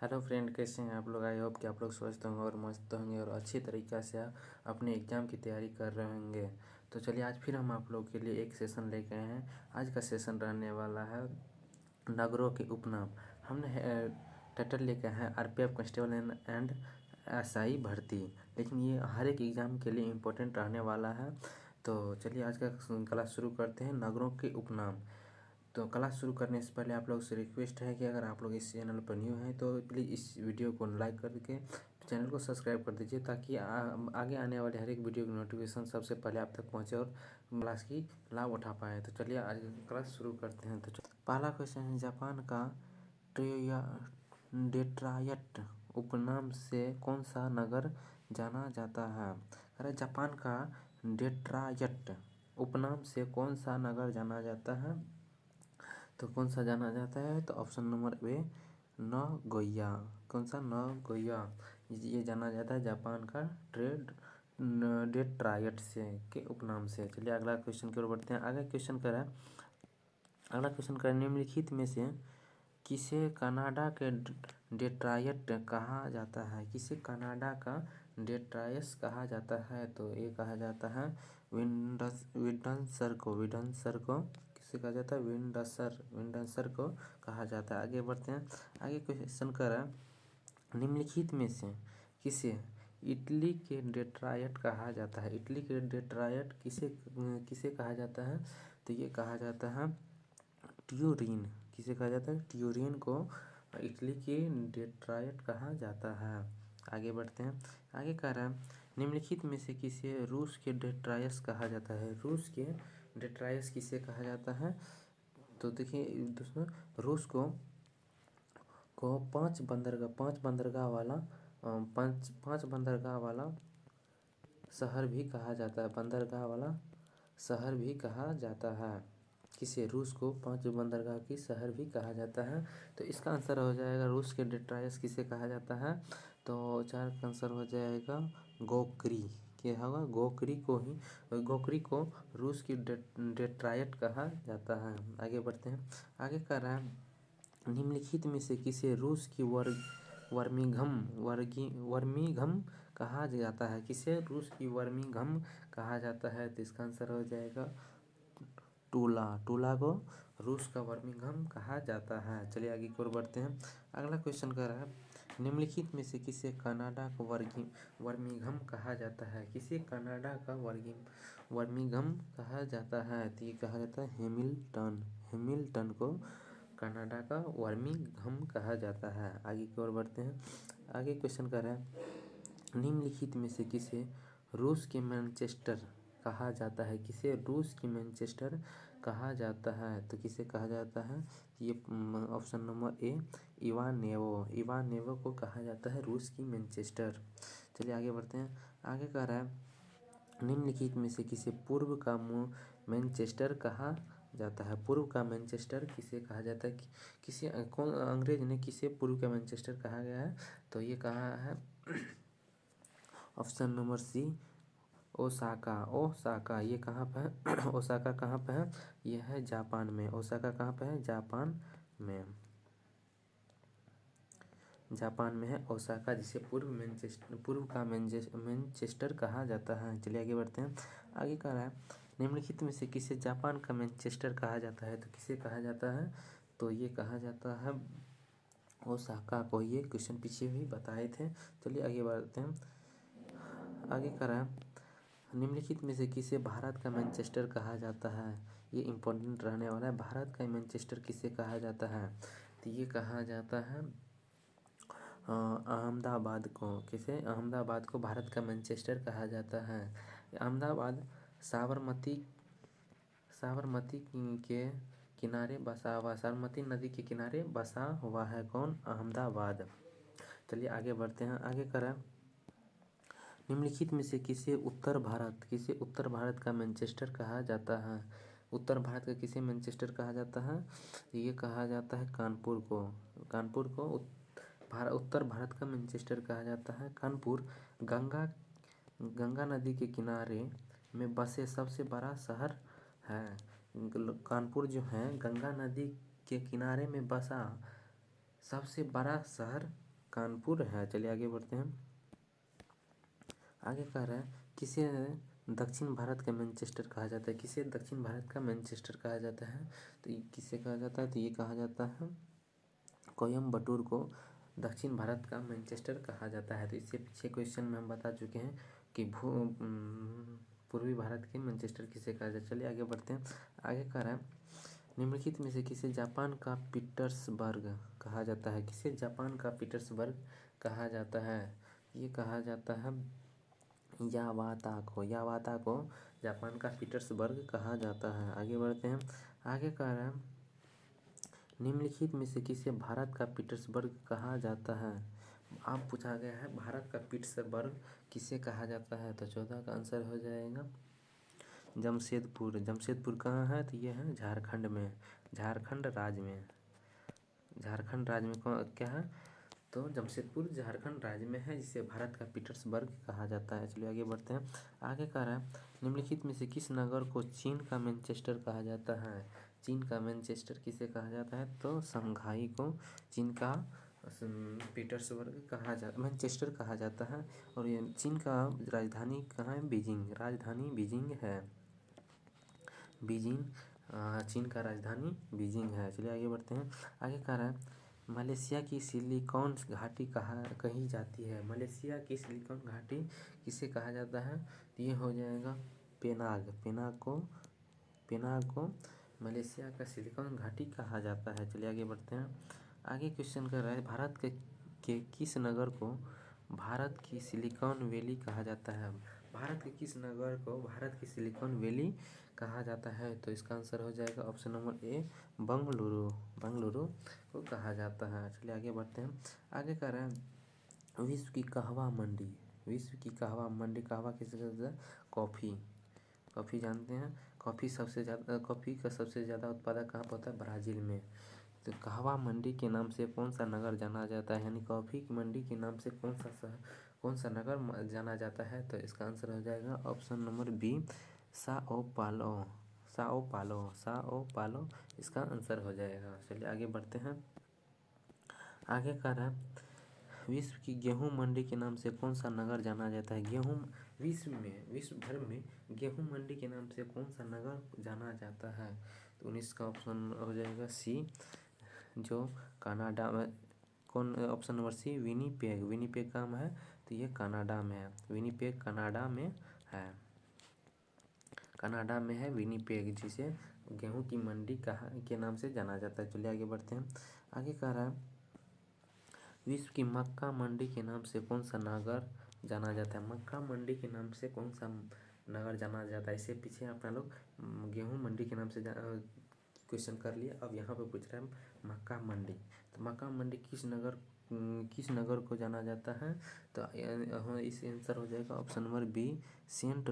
Hello friend, कैसे हैं आप लोग। आई होप कि आप लोग स्वस्थ होंगे और मस्त होंगे और अच्छी तरीक़े से अपने एग्ज़ाम की तैयारी कर रहे होंगे। तो चलिए आज फिर हम आप लोग के लिए एक सेशन लेके आए हैं। आज का सेशन रहने वाला है नगरों के उपनाम। हमने टाइटल लेके आए हैं आरपीएफ कांस्टेबल एंड एसआई भर्ती, लेकिन ये हर एक एग्ज़ाम के लिए इम्पोर्टेंट रहने वाला है। तो चलिए आज का क्लास शुरू करते हैं, नगरों के उपनाम। तो क्लास शुरू करने से पहले आप लोग से रिक्वेस्ट है कि अगर आप लोग इस चैनल पर न्यू हैं तो प्लीज़ इस वीडियो को लाइक करके चैनल को सब्सक्राइब कर दीजिए, ताकि आगे आने वाले हर एक वीडियो की नोटिफिकेशन सबसे पहले आप तक पहुंचे और क्लास की लाभ उठा पाए। तो चलिए आज क्लास शुरू करते हैं। तो पहला क्वेश्चन है, जापान का डेट्रॉयट उपनाम से कौन सा नगर जाना जाता है। अरे जापान का डेट्रॉयट उपनाम से कौन सा नगर जाना जाता है, तो कौन सा जाना जाता है, तो ऑप्शन नंबर ए नागोया। कौन सा, नागोया। ये जाना जाता है जापान का डेट्रॉयट से के उपनाम से। चलिए अगला क्वेश्चन की ओर बढ़ते हैं। अगला क्वेश्चन कर रहा है, अगला क्वेश्चन कर निम्नलिखित में से किसे कनाडा के डेट्रॉयट कहा जाता है। किसे कनाडा का डेट्रॉयट कहा जाता है, तो ये कहा जाता है विंडसर को। किसे कहा जाता है, विंडसर को कहा जाता है। आगे बढ़ते हैं। आगे क्वेश्चन कर रहा है, निम्नलिखित में से किसे इटली के डेट्रॉयट कहा जाता है। इटली के डेट्रॉयट किसे किसे कहा जाता है, तो ये कहा जाता है ट्यूरिन। किसे कहा जाता है, ट्यूरिन को इटली की डेट्रॉयट कहा जाता है। आगे बढ़ते हैं। आगे कह रहा है, निम्नलिखित में से किसे रूस के डेट्रॉयट कहा जाता है। रूस के डेट्रॉयट किसे कहा जाता है, तो देखिए दोस्तों, रूस को पांच बंदरगाह वाला शहर भी कहा जाता है। बंदरगाह वाला शहर भी कहा जाता है। किसे, रूस को 5 बंदरगाह की शहर भी कहा जाता है। तो इसका आंसर हो जाएगा रूस के डेट्रॉयट किसे कहा जाता है, तो 4 का आंसर हो जाएगा गोकरी। क्या होगा, गोकरी को रूस की डेट्रॉयट कहा जाता है। आगे बढ़ते हैं। आगे कह रहा है, निम्नलिखित में से किसे रूस की वर्मिघम कहा जाता है। किसे रूस की वर्मिघम कहा जाता है, तो इसका आंसर हो जाएगा टूला को रूस का वर्मिघम कहा जाता है। चलिए आगे की ओर बढ़ते हैं। अगला क्वेश्चन कर रहा है, निम्नलिखित में से किसे कनाडा का वर्मिघम कहा जाता है। किसे कनाडा का वर्मिघम कहा जाता है, तो ये कहा जाता है हेमिल्टन को कनाडा का वर्मिघम कहा जाता है। आगे की ओर बढ़ते हैं। आगे क्वेश्चन कर रहा है, निम्नलिखित में से किसे रूस के मैनचेस्टर कहा जाता है। किसे रूस की मैनचेस्टर कहा जाता है, तो किसे कहा जाता है, ये ऑप्शन नंबर ए इवानेवो को कहा जाता है रूस की मैनचेस्टर। चलिए आगे बढ़ते हैं। आगे कह रहा है, निम्नलिखित में से किसे पूर्व का मैनचेस्टर कहा जाता है। पूर्व का मैनचेस्टर किसे कहा जाता है, किसी कौन अंग्रेज ने किसे पूर्व का मैनचेस्टर कहा गया है, तो ये कहा है ऑप्शन नंबर सी ओसाका। ये कहाँ पे है ओसाका कहाँ पे है, यह है जापान में। ओसाका कहाँ पे है, जापान में है ओसाका, जिसे पूर्व का मैनचेस्टर कहा जाता है। चलिए आगे बढ़ते हैं। आगे कह रहा है, निम्नलिखित में से किसे जापान का मैनचेस्टर कहा जाता है, तो किसे कहा जाता है, तो ये कहा जाता है ओसाका को। ये क्वेश्चन पीछे भी बताए थे। चलिए आगे बढ़ते हैं। आगे कह रहा है, निम्नलिखित में से किसे भारत का मैनचेस्टर कहा जाता है। ये इम्पोर्टेंट रहने वाला है। भारत का मैनचेस्टर किसे कहा जाता है, तो ये कहा जाता है अहमदाबाद को। किसे, अहमदाबाद को भारत का मैनचेस्टर कहा जाता है। अहमदाबाद साबरमती के किनारे बसा हुआ, साबरमती नदी के किनारे बसा हुआ है। कौन, अहमदाबाद। चलिए आगे बढ़ते हैं। आगे करें, निम्नलिखित में से किसे उत्तर भारत का मैनचेस्टर कहा जाता है। उत्तर भारत का किसे मैनचेस्टर कहा जाता है, ये कहा जाता है कानपुर को उत्तर भारत का मैनचेस्टर कहा जाता है। कानपुर गंगा नदी के किनारे में बसे सबसे बड़ा शहर है। कानपुर जो है गंगा नदी के किनारे में बसा सबसे बड़ा शहर कानपुर है। चलिए आगे बढ़ते हैं। आगे कह रहा है किसे दक्षिण भारत का मैनचेस्टर कहा जाता है। किसे दक्षिण भारत का मैनचेस्टर कहा जाता है, तो ये किसे कहा जाता है, तो ये कहा जाता है कोयम्बटूर को दक्षिण भारत का मैनचेस्टर कहा जाता है। तो इससे पीछे क्वेश्चन में हम बता चुके हैं कि पूर्वी भारत के मैनचेस्टर किसे कहा जाता है। चलिए आगे बढ़ते हैं। आगे कह रहा है निम्नलिखित में से किसे जापान का पीटर्सबर्ग कहा जाता है। किसे जापान का पीटर्सबर्ग कहा जाता है, ये कहा जाता है यावाता को जापान का पीटर्सबर्ग कहा जाता है। आगे बढ़ते हैं। आगे कह रहा है निम्नलिखित में से किसे भारत का पीटर्सबर्ग कहा जाता है। आप पूछा गया है भारत का पीटर्सबर्ग किसे कहा जाता है, तो 14 का आंसर हो जाएगा जमशेदपुर। जमशेदपुर कहाँ है, तो ये है झारखंड में, झारखंड राज्य में। झारखंड राज्य में क्या है, तो जमशेदपुर झारखंड राज्य में है, जिसे भारत का पीटर्सबर्ग कहा जाता है। चलिए आगे बढ़ते हैं। आगे कह रहा है निम्नलिखित में से किस नगर को चीन का मैनचेस्टर कहा जाता है। चीन का मैनचेस्टर किसे कहा जाता है, तो शंघाई को चीन का पीटर्सबर्ग कहा जाता, मैनचेस्टर कहा जाता है। और ये चीन का राजधानी कहाँ है, बीजिंग, राजधानी बीजिंग है। बीजिंग चीन का राजधानी बीजिंग है। चलिए आगे बढ़ते हैं। आगे कह रहा है मलेशिया की सिलिकॉन घाटी कही जाती है। मलेशिया की सिलिकॉन घाटी किसे कहा जाता है, तो ये हो जाएगा पेनांग। पेनांग को मलेशिया का सिलिकॉन घाटी कहा जाता है। चलिए आगे बढ़ते हैं। आगे क्वेश्चन कर रहा है भारत के किस नगर को भारत की सिलिकॉन वैली कहा जाता है। भारत के किस नगर को भारत की सिलिकॉन वैली कहा जाता है, तो इसका आंसर हो जाएगा ऑप्शन नंबर ए बंगलुरु को कहा जाता है। चलिए आगे बढ़ते हैं। आगे कह रहे हैं विश्व की कहवा मंडी कहवा किसे कहते हैं, कॉफ़ी जानते हैं। कॉफ़ी का सबसे ज़्यादा उत्पादक कहाँ पर होता है, ब्राज़ील में। तो कहवा मंडी के नाम से कौन सा नगर जाना जाता है, यानी कॉफ़ी की मंडी के नाम से कौन सा नगर जाना जाता है, तो इसका आंसर हो जाएगा ऑप्शन नंबर बी साओ पालो इसका आंसर हो जाएगा। चलिए आगे बढ़ते हैं। आगे कह रहा है विश्व की गेहूं मंडी के नाम से कौन सा नगर जाना जाता है। विश्व भर में गेहूं मंडी के नाम से कौन सा नगर जाना जाता है, तो 19 का ऑप्शन हो जाएगा सी, जो कनाडा में। कौन, ऑप्शन नंबर सी विनीपेग काम है, तो ये कनाडा में है। विनीपेग कनाडा में है विनीपेग, जिसे गेहूं की मंडी के नाम से जाना जाता है। चलिए आगे बढ़ते हैं। आगे कह रहा है विश्व की मक्का मंडी के नाम से कौन सा नगर जाना जाता है। मक्का मंडी के नाम से कौन सा नगर जाना जाता है। इससे पीछे अपना लोग गेहूं मंडी के नाम से क्वेश्चन कर लिए। अब यहाँ पे पूछ रहा है मक्का मंडी, तो मक्का मंडी किस नगर को जाना जाता है, तो इस आंसर हो जाएगा option number B Saint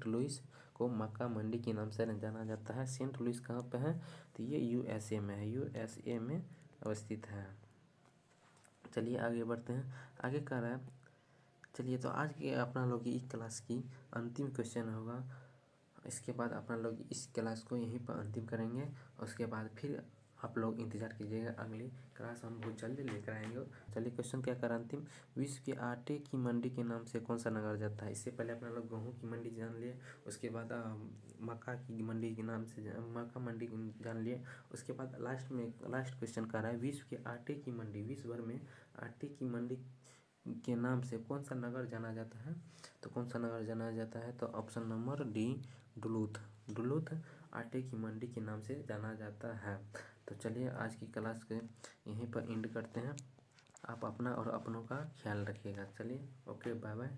Louis को मक्का मंडी के नाम से जाना जाता है। सेंट लुइस कहाँ पे है, तो ये यूएसए में है, यूएसए में अवस्थित है। चलिए आगे बढ़ते हैं। आगे कह रहा है चलिए, तो आज के अपना लोग की क्लास की अंतिम क्वेश्चन होगा। इसके बाद अपना लोग इस क्लास को यहीं पर अंतिम करेंगे। उसके बाद फिर आप लोग इंतज़ार कीजिएगा, अगली क्लास हम बहुत जल्द लेकर आएंगे। चलिए क्वेश्चन क्या कर अंतिम, विश्व के आटे की मंडी के नाम से कौन सा नगर जाता है। इससे पहले अपना लोग गेहूँ की मंडी जान लिए, उसके बाद मक्का की मंडी के नाम से मक्का मंडी जान लिए। उसके बाद लास्ट क्वेश्चन कर रहा है विश्व के आटे की मंडी, विश्व भर में आटे की मंडी के नाम से कौन सा नगर जाना जाता है, तो कौन सा नगर जाना जाता है, तो ऑप्शन नंबर डी डुलूथ आटे की मंडी के नाम से जाना जाता है। तो चलिए आज की क्लास के यहीं पर एंड करते हैं। आप अपना और अपनों का ख्याल रखिएगा। चलिए ओके, बाय बाय।